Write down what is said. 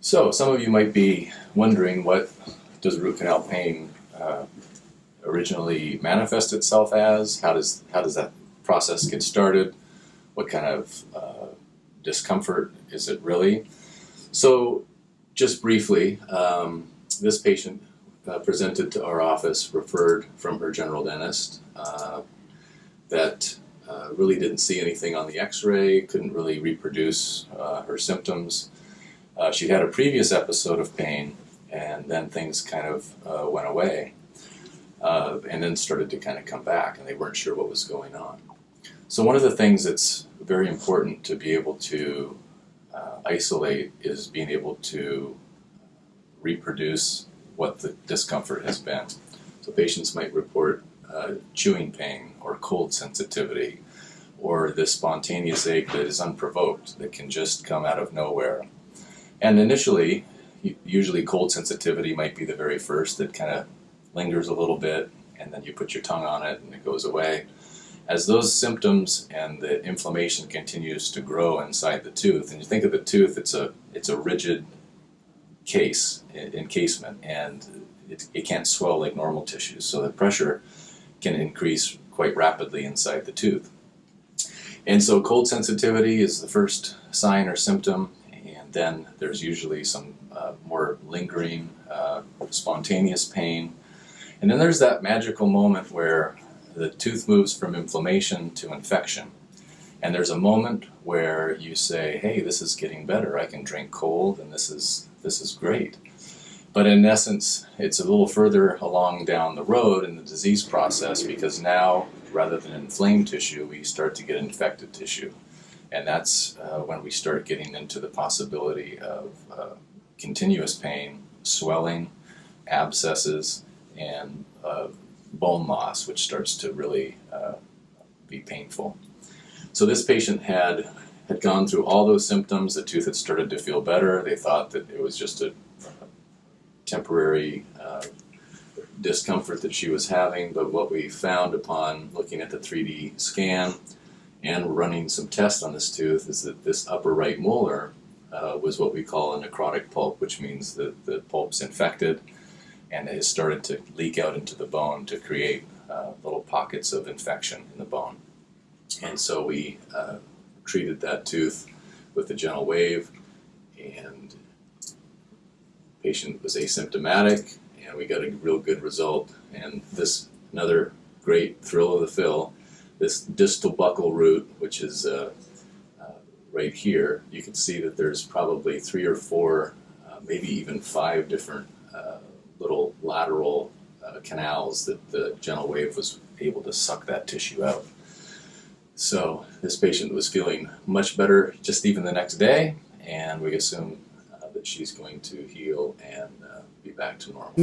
So some of you might be wondering, what does root canal pain originally manifest itself as? How does that process get started? What kind of discomfort is it really? So just briefly, this patient presented to our office, referred from her general dentist, that really didn't see anything on the x-ray, couldn't really reproduce her symptoms. She had a previous episode of pain, and then things kind of went away, and then started to kind of come back, and they weren't sure what was going on. So one of the things that's very important to be able to isolate is being able to reproduce what the discomfort has been. So patients might report chewing pain or cold sensitivity, or this spontaneous ache that is unprovoked, that can just come out of nowhere. And initially, usually cold sensitivity might be the very first that kind of lingers a little bit, and then you put your tongue on it and it goes away. As those symptoms and the inflammation continues to grow inside the tooth, and you think of the tooth, it's a rigid encasement, and it can't swell like normal tissues, so the pressure can increase quite rapidly inside the tooth. And so cold sensitivity is the first sign or symptom, and then there's usually some more lingering spontaneous pain. And then there's that magical moment where the tooth moves from inflammation to infection. And there's a moment where you say, hey, this is getting better. I can drink cold, and this is great. But in essence, it's a little further along down the road in the disease process, because now, rather than inflamed tissue, we start to get infected tissue. And that's when we start getting into the possibility of continuous pain, swelling, abscesses, and bone loss, which starts to really be painful. So this patient had gone through all those symptoms. The tooth had started to feel better. They thought that it was just a temporary discomfort that she was having, but what we found upon looking at the 3D scan and running some tests on this tooth is that this upper right molar was what we call a necrotic pulp, which means that the pulp's infected, and it has started to leak out into the bone to create little pockets of infection in the bone. And so we treated that tooth with the GentleWave, and the patient was asymptomatic, and we got a real good result. And this, another great thrill of the fill, this distal buccal root, which is right here, you can see that there's probably 3 or 4, maybe even 5 different little lateral canals that the GentleWave was able to suck that tissue out. So this patient was feeling much better just even the next day, and we assume that she's going to heal and be back to normal.